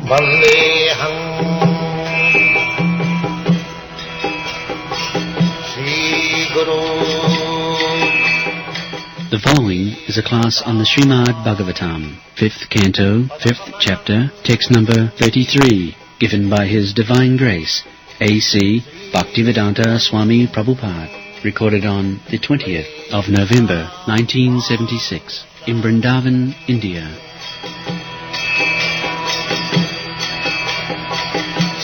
Vandeham Sri Guru. The following is a class on the Srimad Bhagavatam, 5th Canto, 5th Chapter, text number 33, given by His Divine Grace, A.C. Bhaktivedanta Swami Prabhupada, recorded on the 20th of November, 1976, in Vrindaban, India.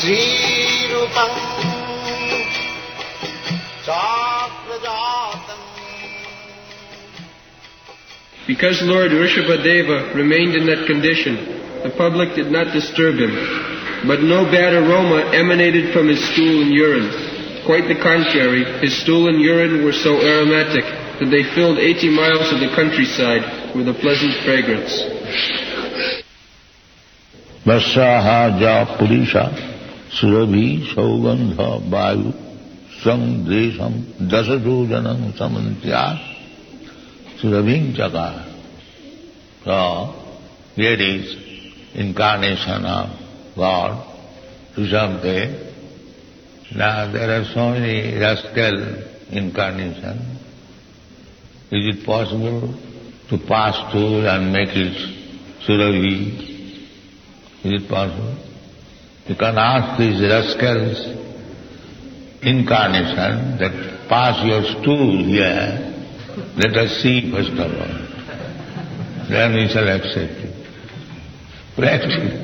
Sri Rupam Chakrajatam. Because Lord Rsabhadeva remained in that condition, the public did not disturb him. But no bad aroma emanated from his stool and urine. Quite the contrary, his stool and urine were so aromatic that they filled 80 miles of the countryside with a pleasant fragrance. Vasaha ja purisha surabhi saugandha vayu sam desham dasajojanam samantyas surabhim chakar. So, here is incarnation of God, Rsabhadeva. Now there are so many rascal incarnations. Is it possible to pass through and make it surabhi? Is it possible? You can ask these rascals incarnation that pass your stool here, let us see first of all. Then we shall accept it. Practically.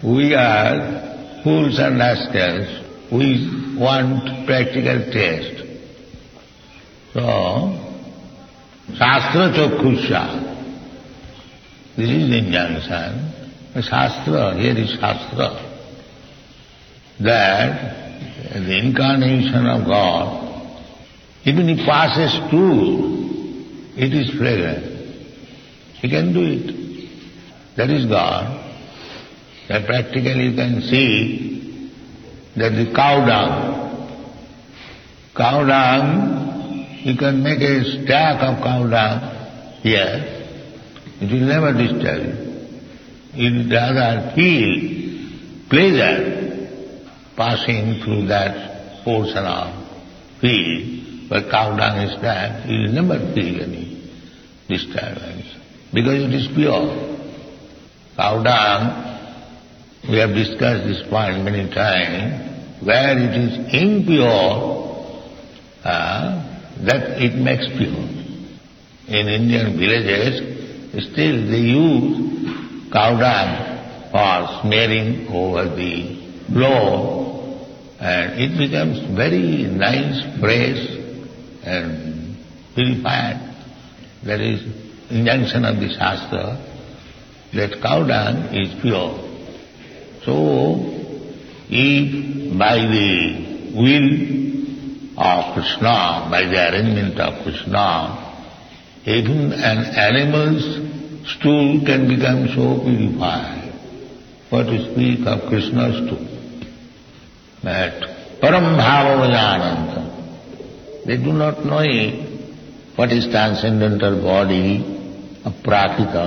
We are fools and rascals. We want practical taste. So, Shastra Chokkhusha. This is the injunction. Shastra, here is Shastra. That the incarnation of God, even he passes through, it is fragrant. He can do it. That is God. That practically you can see that the cow dung, you can make a stack of cow dung here, it will never disturb you. You will rather feel pleasure passing through that portion of field where cow dung is stacked, you will never feel any disturbance because it is pure. Cow dung, we have discussed this point many times, where it is impure, that it makes pure. In Indian villages, still they use cow dung for smearing over the floor, and it becomes very nice, fresh, and purified. That is injunction of the Shastra, that cow dung is pure. So, if by the will of Krishna, by the arrangement of Krishna, even an animal's stool can become so purified, what to speak of Krishna's stool? That param bhava vajananta. They do not know it, what is transcendental body of Prakrita,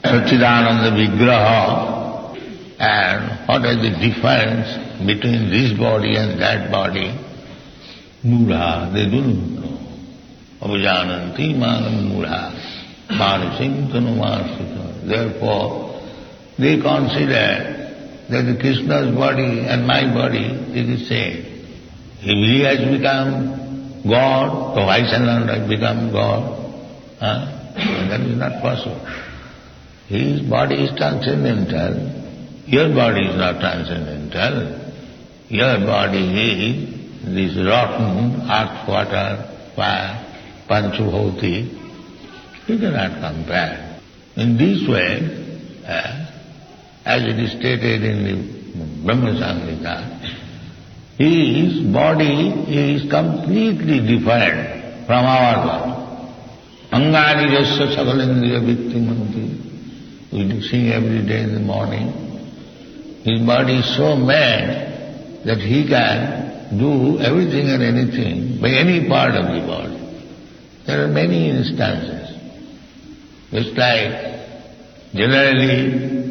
Satchidananda Vigraha, and what is the difference between this body and that body? Mudha, they do not know. Avajananti manam mudha, manisim tanumasita. Therefore, they consider that the Krishna's body and my body is the same. If he has become God, so why shall I become God? That is not possible. His body is transcendental. Your body is not transcendental. Your body is this rotten earth, water, fire, panchabhauti. You cannot compare. In this way, as it is stated in the Brahma Samhita, his body is completely different from our body. Angani jasya sakalendriya vittimanti. We sing every day in the morning. His body is so mad that he can do everything and anything by any part of the body. There are many instances. Just like generally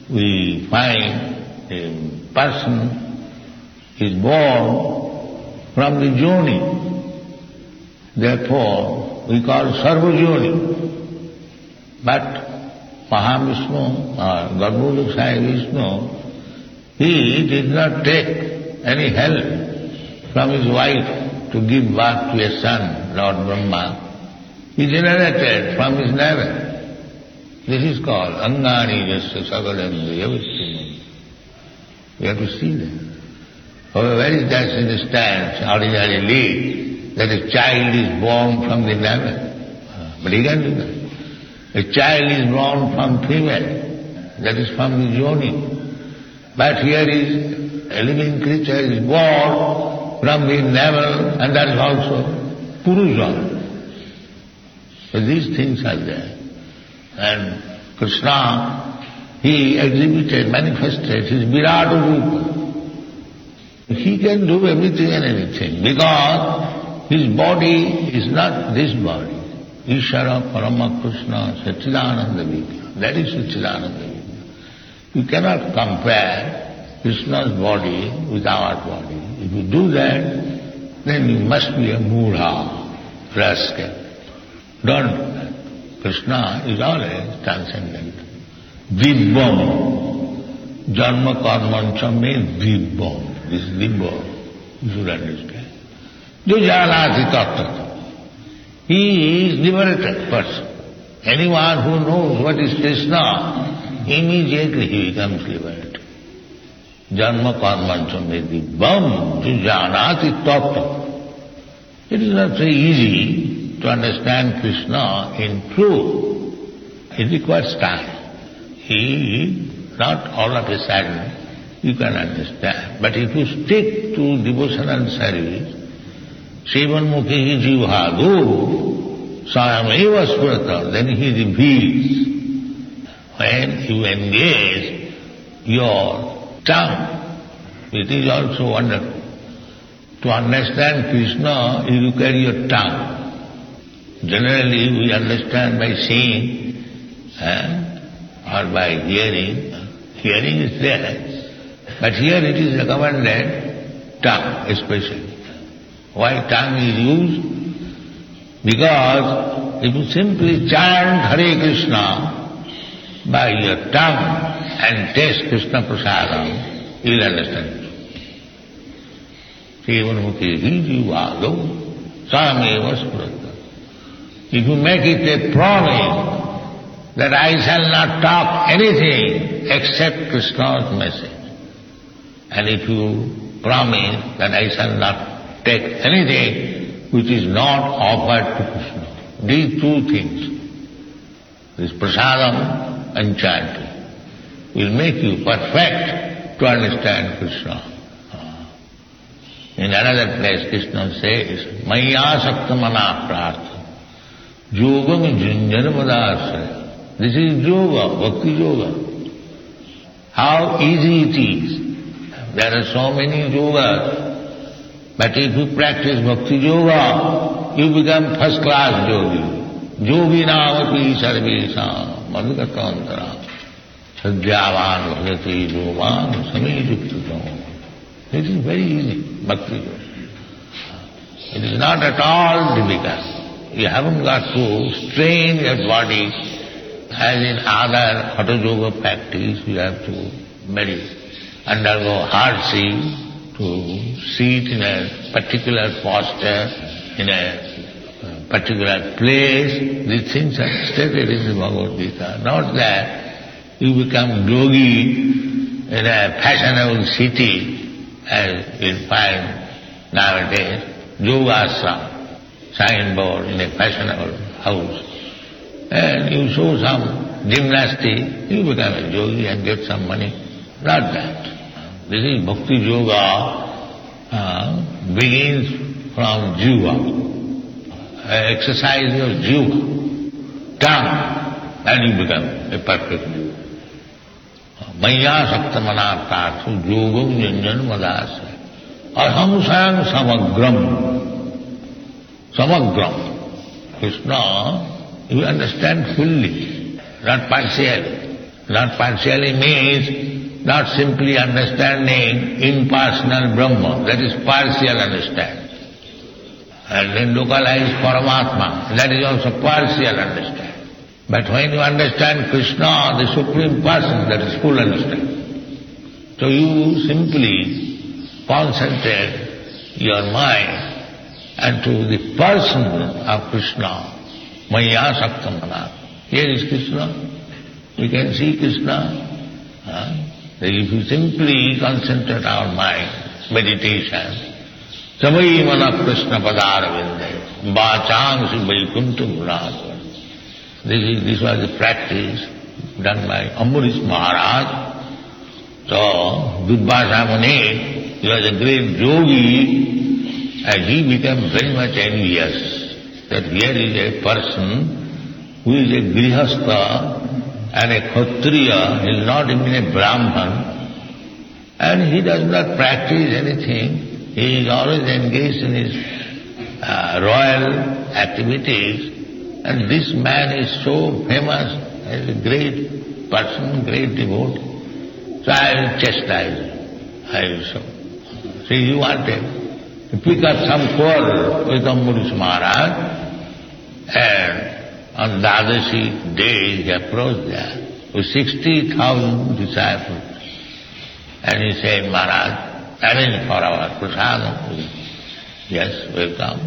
we find a person is born from the yoni. Therefore, we call Sarvajoni. But Mahavishnu or Garbhoja Sai Vishnu, he did not take any help from his wife to give birth to a son, Lord Brahma. He generated from his navel. This is called Angani Jasya Sagalendriya Vistimam. We have to see that. However, it does understand ordinarily that a child is born from the navel. But he can't do that. A child is born from female, that is from the yoni. But here is a living creature is born from the navel, and that is also Purusha. So these things are there. And Krishna, he exhibited, manifested his Virata Rupa. He can do everything and anything because his body is not this body. Ishara Parama Krishna Satchidananda Vidya. That is Satchidananda Vidya. You cannot compare Krishna's body with our body. If you do that, then you must be a mudha, rascal. Don't do that. Krishna is always transcendent. Dibbam. Janma karmancha means dibbam. This is dibba. You should understand. Jo janati tattva. He is liberated person. Anyone who knows what is Krishna, immediately he becomes liberated. Janma karmancha means dibbam. Jo janati tattva. It is not so easy to understand Krishna in truth. It requires time. Not all of a sudden you can understand. But if you stick to devotional service, Sevanmukhi jivhadu sayameva spurata, then he reveals. When you engage your tongue, it is also wonderful. To understand Krishna, you carry your tongue. Generally, we understand by seeing or by hearing. Hearing is there, but here it is recommended tongue especially. Why tongue is used? Because if you simply chant Hare Krishna by your tongue and taste Krishna Prasadam, you will understand. Sevanmukhi jivhadu sayameva spurata. If you make it a promise that I shall not talk anything except Krishna's message, and if you promise that I shall not take anything which is not offered to Krishna, these two things, this prasadam and chanting, will make you perfect to understand Krishna. In another place Krishna says, Maya saktamana prartha. Yogam junjanamadaasraya. This is yoga, bhakti yoga. How easy it is. There are so many yogas, but if you practice bhakti yoga, you become first class yogi. Yogi namapi sarvesam madhukatantara sadhyavan bhagati yogan samejuktatam. It is very easy, bhakti yoga. It is not at all difficult. You haven't got to strain your body as in other hatha yoga practice. You have to undergo hardship to sit in a particular posture, in a particular place. These things are stated in the Bhagavad Gita. Not that you become yogi in a fashionable city, as you find nowadays, yoga ashram. Signboard in a fashionable house, and you show some gymnastics, you become a yogi and get some money. Not that. This is bhakti yoga, begins from jiva, exercise your jiva, tongue, and you become a perfect yogi. Maya saktamana tarthu yogam janjan madasa. Aham sayam samagram. Samagram. Krishna, you understand fully, not partially. Not partially means not simply understanding impersonal Brahma. That is partial understanding. And then localize Paramatma. That is also partial understanding. But when you understand Krishna, the Supreme Person, that is full understanding. So you simply concentrate your mind into the person of Krishna. Maya Saktamana. Here is Krishna. We can see Krishna. If you simply concentrate our mind, meditation, Samai Mana Krishna Padaravinda, Bachang Vaikunta Gunasva. This was the practice done by Ambarish Maharaj. So, Durvasa Muni, he was a great yogi, and he became very much envious that here is a person who is a grihastha and a kshatriya, he is not even a brahman, and he does not practice anything. He is always engaged in his royal activities, and this man is so famous as a great person, great devotee. So I will chastise him. I will show. See, he wanted to pick up some quarrel with Ambarish Maharaj, and on the Dadashi day he approached there with 60,000 disciples. And he said, Maharaj, arrange for our prasadam. Yes, welcome.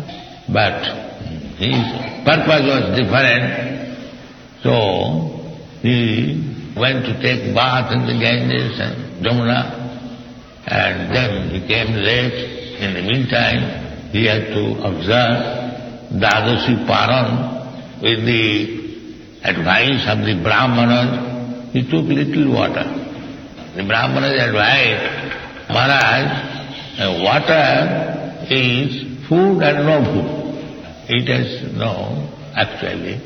But his purpose was different. So he went to take bath in the Ganges and Jamuna, and then he came late. In the meantime, he had to observe Dadashi Paran with the advice of the Brahmanas. He took little water. The Brahmanas advised, Maharaj, water is food and no food. It has no, actually,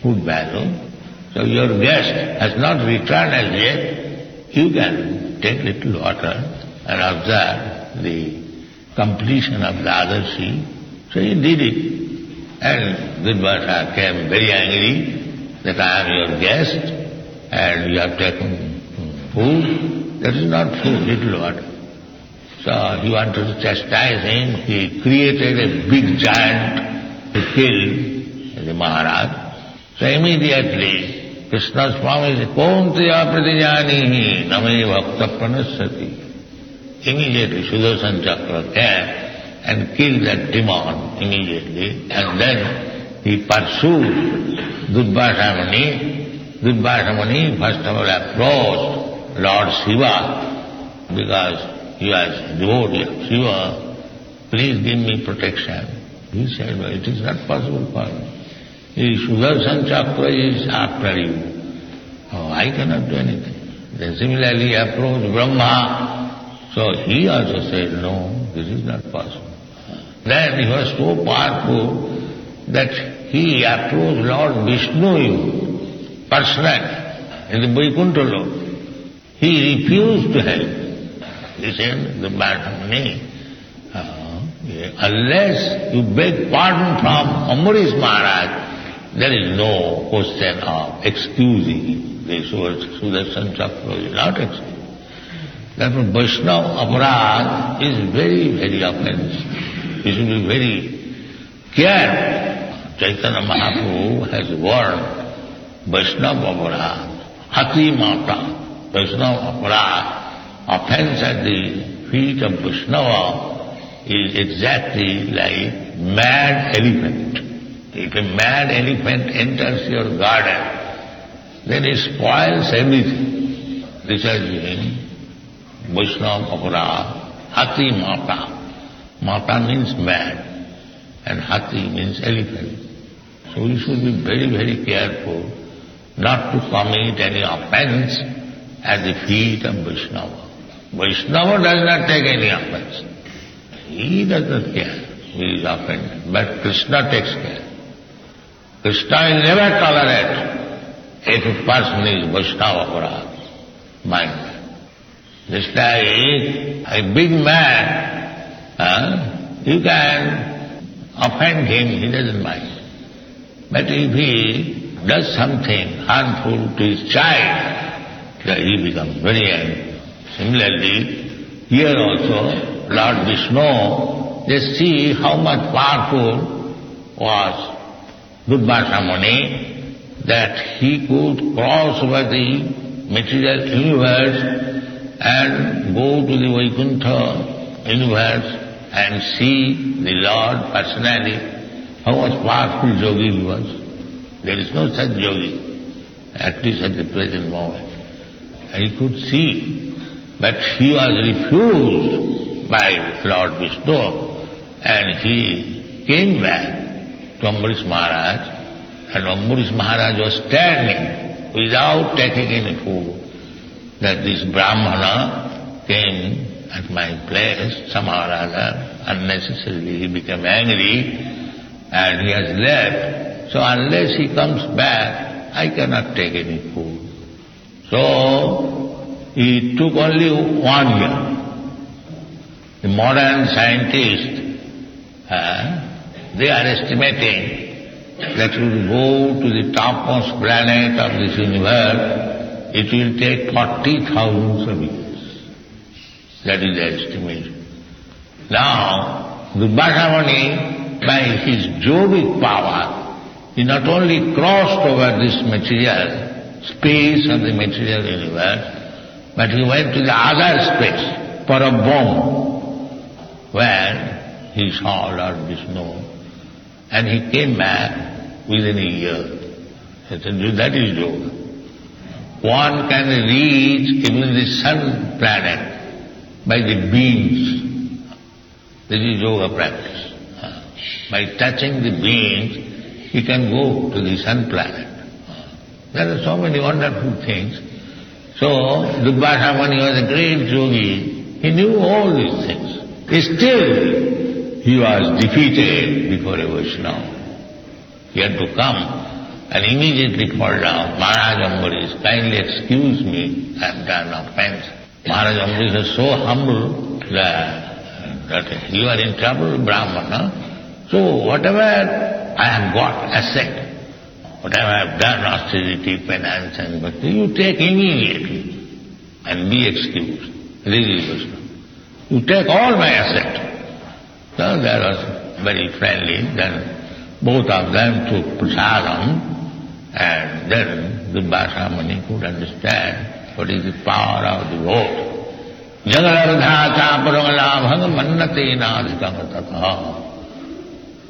food value. So your guest has not returned as yet. You can take little water and observe the completion of the Dadashi. So he did it. And Durvasa came very angry that I am your guest and you have taken food. That is not food, little water. So he wanted to chastise him. He created a big giant to kill the Maharaj. So immediately Krishna's promise, Kontya pratijanihi name bhakta pranasati. Immediately Sudarshan Chakra came and killed that demon immediately, and then he pursued Durvasa Muni. Durvasa Muni first of all approached Lord Shiva, because he was devotee of Shiva. Please give me protection. He said, well, it is not possible for me. The Sudarshan Chakra is after you. Oh, I cannot do anything. Then similarly approached Brahma. So he also said, no, this is not possible. Then he was so powerful that he approached Lord Vishnu personally in the Vaikuntha Lok. He refused to help. He said, the Bhattamani, unless you beg pardon from Ambarish Maharaj, there is no question of excusing the Sudarshan Chakra is not excused. Therefore, Vaishnava aparad is very, very offensive. You should be very careful. Chaitanya Mahaprabhu has warned Vaishnava aparad, hati mata. Vaishnava aparad, offense at the feet of Vaishnava is exactly like mad elephant. If a mad elephant enters your garden, then it spoils everything. This has been Vaishnava aparad, hati mata. Mata means mad, and hati means elephant. So we should be very, very careful not to commit any offense at the feet of Vaishnava. Vaishnava does not take any offense. He does not care who is offended, but Krishna takes care. Krishna will never tolerate if a person is Vaishnava aparad. Mind. Just like a big man, you can offend him, he doesn't mind. But if he does something harmful to his child, So he becomes very angry. Similarly, here also, Lord Vishnu, just see how much powerful was Durvasa Muni, that he could cross over the material universe and go to the Vaikuntha universe and see the Lord personally. How much powerful yogi he was. There is no such yogi, at least at the present moment. And he could see, but he was refused by Lord Vishnu, and he came back to Ambarish Maharaj, and Ambarish Maharaj was standing without taking any food, that this Brahmana came at my place, somehow or other, unnecessarily he became angry, and he has left. So unless he comes back, I cannot take any food. So he took only 1 year. The modern scientists, they are estimating that to go to the topmost planet of this universe, it will take 40,000 years. That is the estimation. Now, Durvasa Muni, by his yogic power, he not only crossed over this material space of the material universe, but he went to the other space, Parabham, where he saw Lord Vishnu, and he came back within a year. That is yoga. One can reach even the sun planet by the beams. This is yoga practice. By touching the beams, he can go to the sun planet. There are so many wonderful things. So, Durvasa Muni was a great yogi. He knew all these things. Still, he was defeated before a Vaishnava. He had to come and immediately fall down. Maharaj Ambarish, kindly excuse me, I have done offense. Maharaj Ambarish was so humble that you are in trouble, Brahmana. So whatever I have got, asset, whatever I have done, austerity, penance and bhakti, you take immediately and be excused. Really, Krishna. You take all my asset. So that was very friendly. Then both of them took prasadam, and then Durvasa Muni could understand what is the power of the vote. Jagalavadha chaparangalaabhang mannatena adhikam.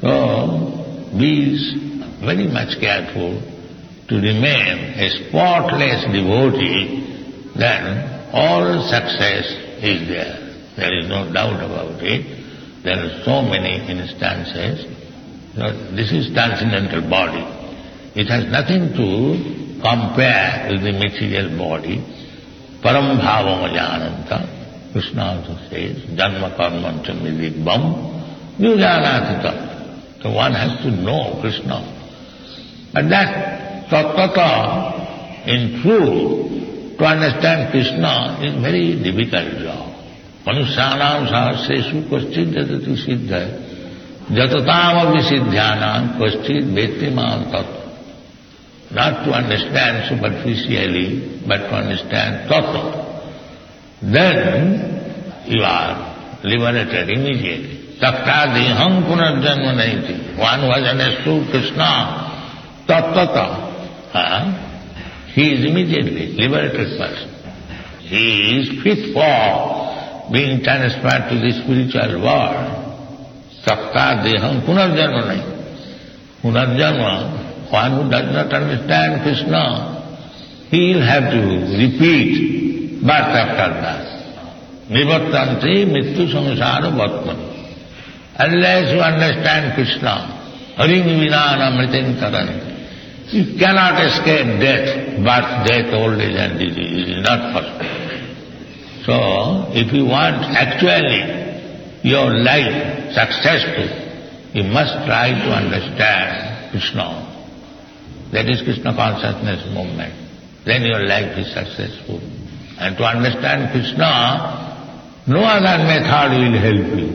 So be very much careful to remain a spotless devotee, then all success is there. There is no doubt about it. There are so many instances. This is transcendental body. It has nothing to compare with the material body. Param bhavam ajananta. Krishna also says, janma karmancha midigbam yujanatitam. So one has to know Krishna. But that tattva, in truth, to understand Krishna is very difficult job. Manusyanam sahasreshu kwaschid jatati siddha jatatam avisidhyanam kwaschid vettimam tattva. Not to understand superficially, but to understand tattva. Then you are liberated immediately. Takta deham punarjanma naiti. One who has understood Krishna, tattva, he is immediately liberated person. He is fit for being transferred to the spiritual world. Takta deham punarjanma naiti. Punarjanma, one who does not understand Krishna, he will have to repeat birth after birth. Nivartanti mittu samsara bhatmani. Unless you understand Krishna, haring vinana mritin taranti, you cannot escape death, birth, death, old age and disease. It is not possible. So, if you want actually your life successful, you must try to understand Krishna. That is Krishna consciousness movement. Then your life is successful. And to understand Krishna, no other method will help you.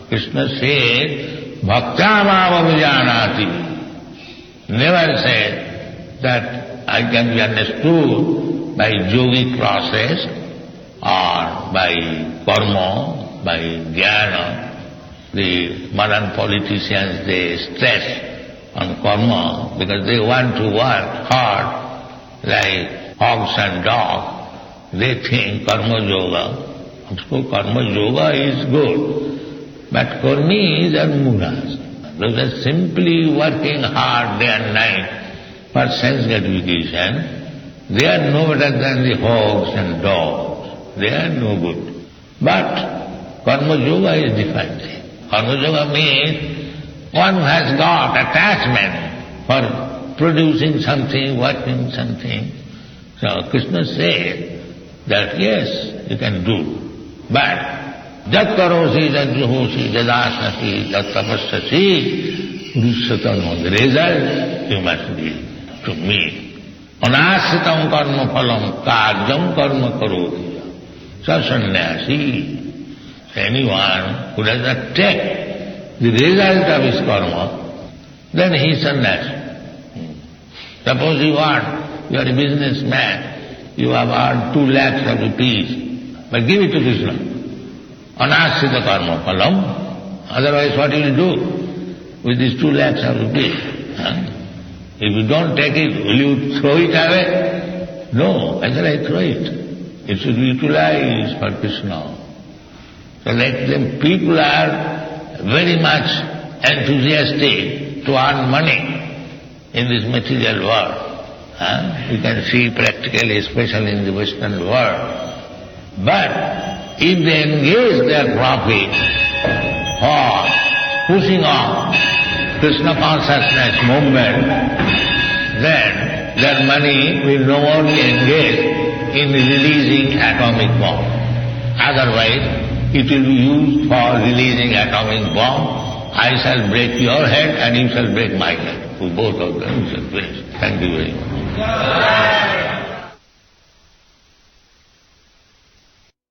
Krishna said, bhaktyamava vijanati. Never said that I can be understood by yogic process or by karma, by jnana. The modern politicians, they stress on karma because they want to work hard like hogs and dogs. They think karma yoga. So karma yoga is good, but karmis are muras. Those are simply working hard day and night for sense gratification. They are no better than the hogs and dogs. They are no good. But karma yoga is different thing. Karma yoga means one has got attachment for producing something, working something. So Krishna said that yes, you can do, but jat karosi, jat juhosi, jadasasi, jat tapassasi, purusatam, the result you must give to me. Anasritam karma phalam karyam karma karoti. Sa sannyasi. Anyone who does not take the result of his karma, then he is sannyasi. Suppose you are a businessman, you have earned 2 lakhs of rupees, but give it to Krishna. Anasrita karma phalam. Otherwise what you will do with these 2 lakhs of rupees? If you don't take it, will you throw it away? No, why shall I throw it? It should be utilized for Krishna. So like them, people are very much enthusiastic to earn money in this material world. You can see practically, especially in the Western world. But if they engage their profit for pushing on Krishna consciousness movement, then their money will no more be engaged in releasing atomic bomb. Otherwise, it will be used for releasing atomic bomb. I shall break your head and you shall break my head. Both of them shall finish. Thank you very much.